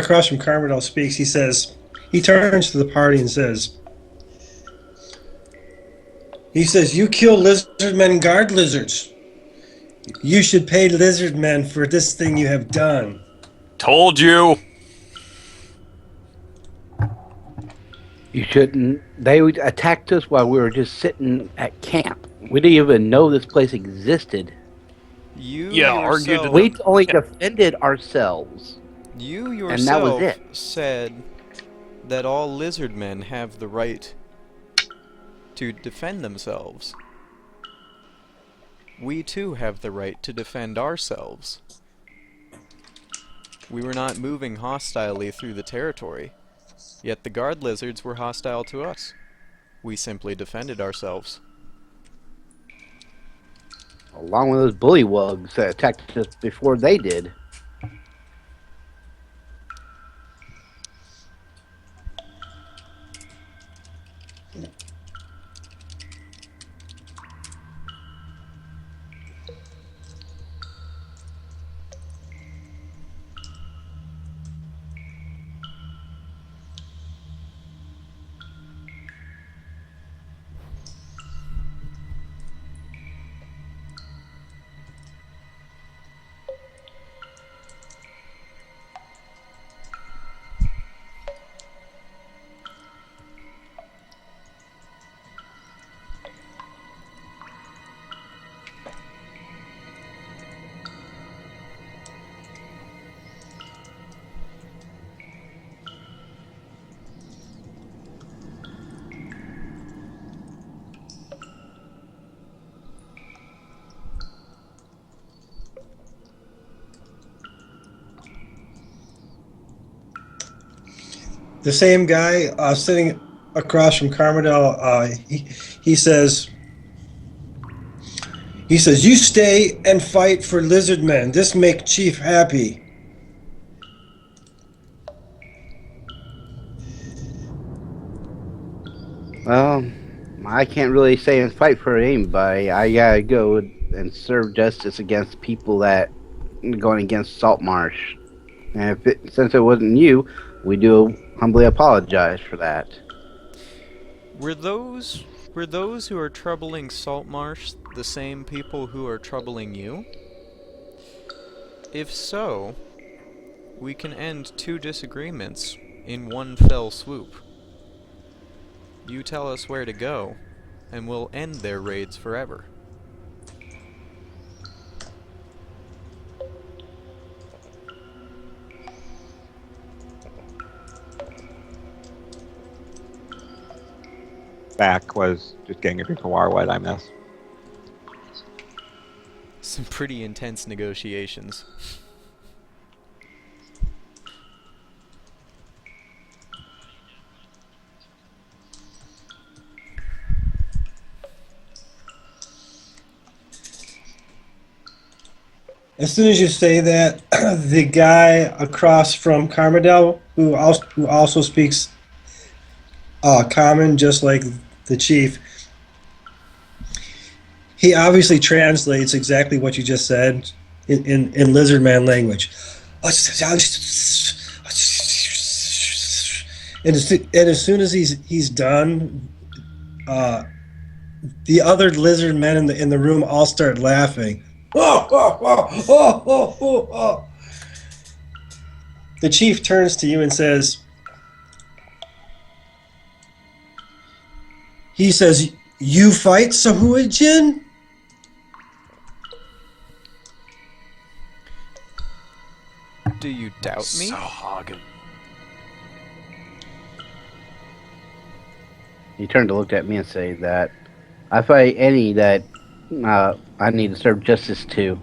across from Carmodel speaks. He turns to the party and says, "You kill lizard men, guard lizards. You should pay lizard men for this thing you have done." Told you. You shouldn't. They attacked us while we were just sitting at camp. We didn't even know this place existed. You Yeah, argued yourself, We only defended ourselves. you And that was yourself it. said that all lizard men have the right to defend themselves. We too have the right to defend ourselves. We were not moving hostilely through the territory, yet the guard lizards were hostile to us. We simply defended ourselves. Along with those bullywugs that attacked us before they did. The same guy sitting across from Carmodel, he says, "You stay and fight for lizard men. This make Chief happy." Well, I can't really say and fight for anybody. I gotta go and serve justice against people that going against Saltmarsh. And since it wasn't you, we do humbly apologize for that. Were those who are troubling Saltmarsh the same people who are troubling you? If so, we can end two disagreements in one fell swoop. You tell us where to go, and we'll end their raids forever. Back was just getting a drink of water. What did I miss? Some pretty intense negotiations. As soon as you say that, the guy across from Carmodel, who also speaks common, just like the chief, he obviously translates exactly what you just said in lizardman language. And as soon as he's done, the other lizard men in the room all start laughing. The chief turns to you and says, "You fight Sahuagin?" Do you doubt me? Sahuagin. He turned to look at me and say that I fight any that I need to serve justice to.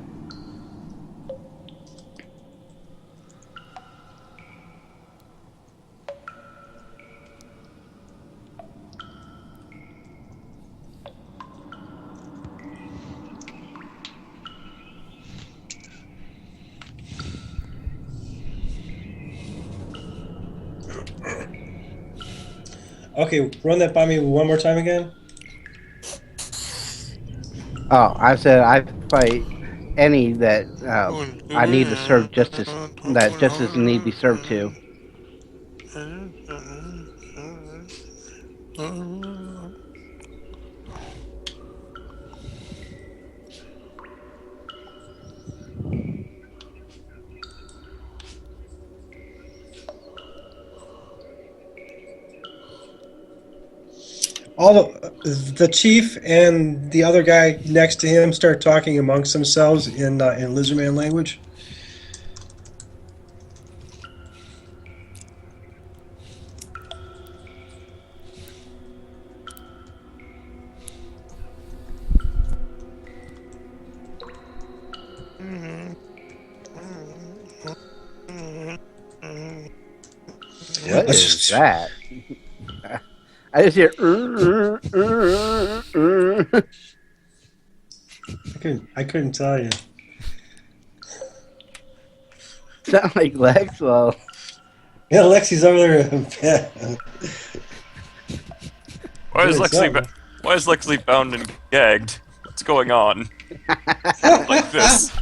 Okay, run that by me one more time again. Oh, I said I fight any that I need to serve justice, that justice need be served to. The chief and the other guy next to him start talking amongst themselves in Lizardman language. What is that? I just hear. I couldn't tell you. Sound like Lex? Well, Yeah, Lexi's over there. Why is Doing something. Why is Lexi bound and gagged? What's going on? Like this.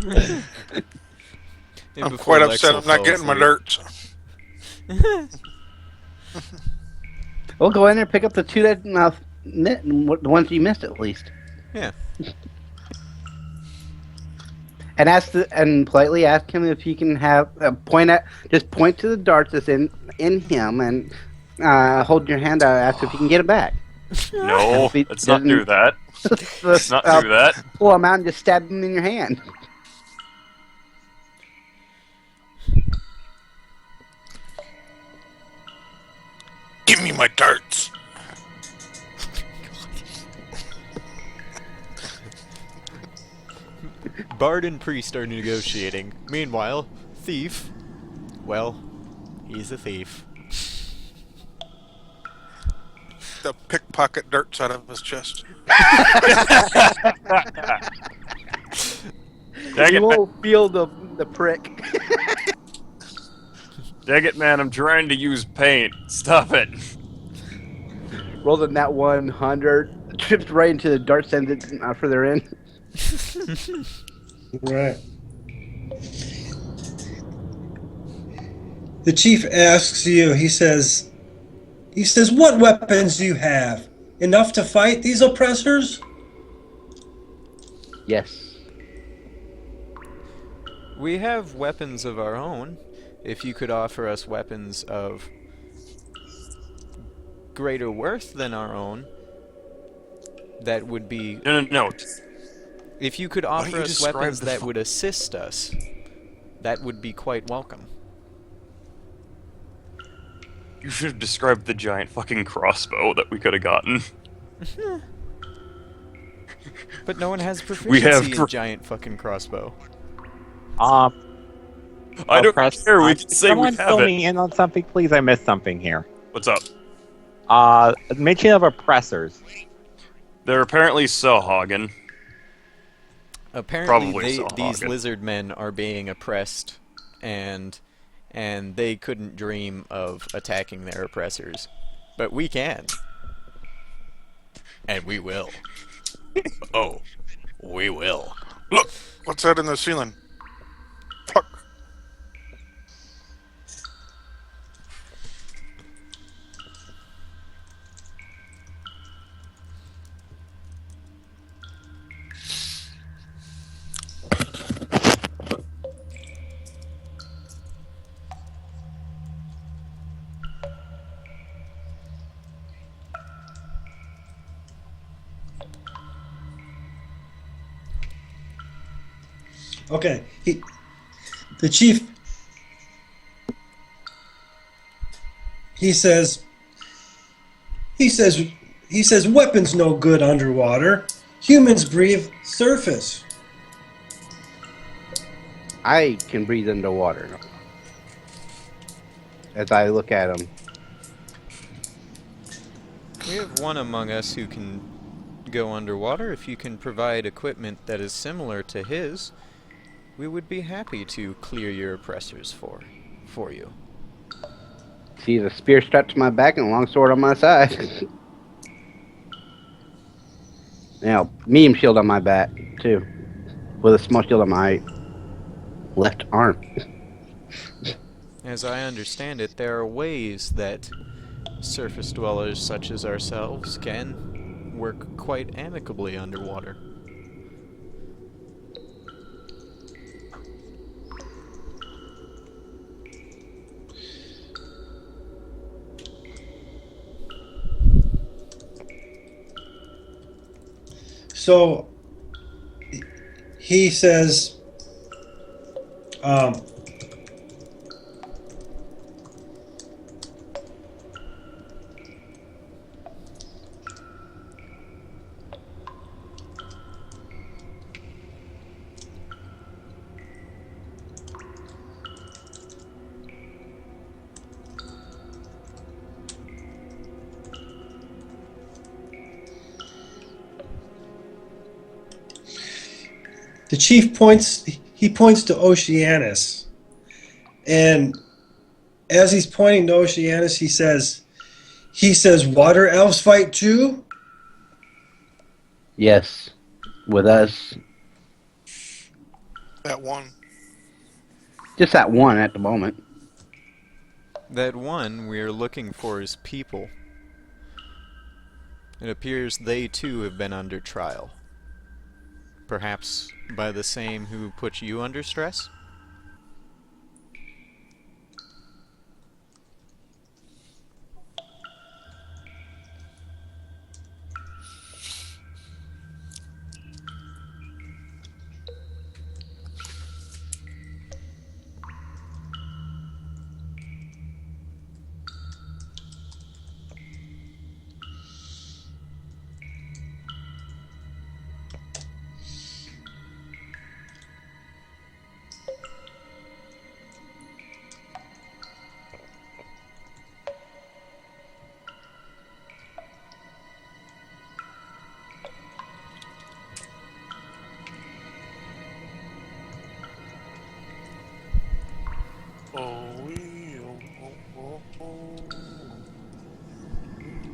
And I'm before quite Lexel upset I'm not fell getting my asleep. dirt. we'll go in there, pick up the two that the ones you missed at least, Yeah. and politely ask him if he can have point to the darts that's in him and hold your hand out, ask if you can get it back. No, let's not do that. Let's not do that. Pull him out and just stab him in your hand. Give me my darts. Bard and Priest are negotiating. Meanwhile, Thief, well, he's a thief. The pickpocket darts out of his chest. Dang You it, man. won't feel the prick. Dang it, man. I'm trying to use paint. Stop it. Rolls in that 100, trips right into the dart, sends it further in. Right. The chief asks you. He says, "What weapons do you have? Enough to fight these oppressors?" Yes. We have weapons of our own. If you could offer us weapons of greater worth than our own, that would be... No. If you could don't offer you us describe weapons the that would assist us, that would be quite welcome. You should have described the giant fucking crossbow that we could have gotten. But no one has We proficiency have in giant fucking crossbow. I don't care. We can say we Someone have fill it. me in on something, please. I missed something here. What's up? Mention of oppressors. They're apparently Sahuagin. Apparently, Probably these Sahuagin. lizard men are being oppressed, and they couldn't dream of attacking their oppressors, but we can, and we will. Oh, we will. Look, what's that in the ceiling? Fuck. Okay. The chief. He says. Weapons no good underwater. Humans breathe surface. I can breathe underwater. As I look at him. We have one among us who can go underwater. If you can provide equipment that is similar to his, we would be happy to clear your oppressors for you. See the spear strapped to my back and a long sword on my side. Now, medium shield on my back, too. With a small shield on my left arm. As As I understand it, there are ways that surface dwellers such as ourselves can work quite amicably underwater. So he says, um, the chief points. He points to Oceanus, and as he's pointing to Oceanus, he says, "Water elves fight too." Yes, with us, That one. just that one at the moment. That one we're looking for is people. It appears they too have been under trial. Perhaps by the same who put you under stress?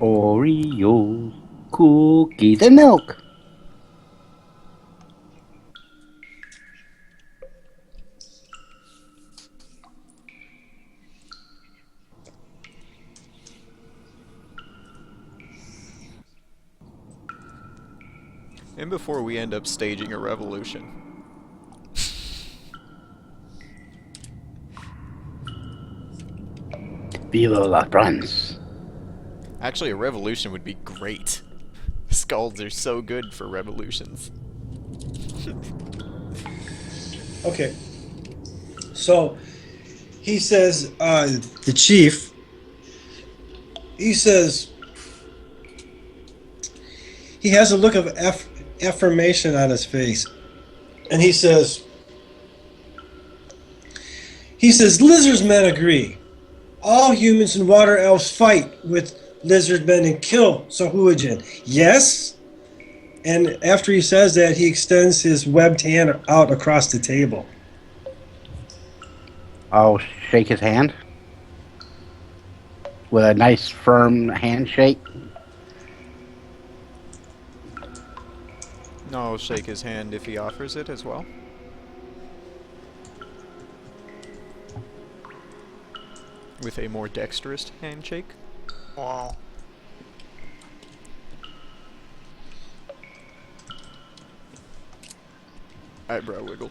Oreos, cookies, and milk. And before we end up staging a revolution. Viva la France. Actually, a revolution would be great. Skulls are so good for revolutions. Okay. So he says, the chief. He says he has a look of affirmation on his face, and he says, lizard men agree. All humans and water elves fight with lizard men and kill Sahuagin. Yes? And after he says that, he extends his webbed hand out across the table. I'll shake his hand with a nice firm handshake. I'll shake his hand if he offers it as well. With a more dexterous handshake. Wow. Eyebrow wiggle.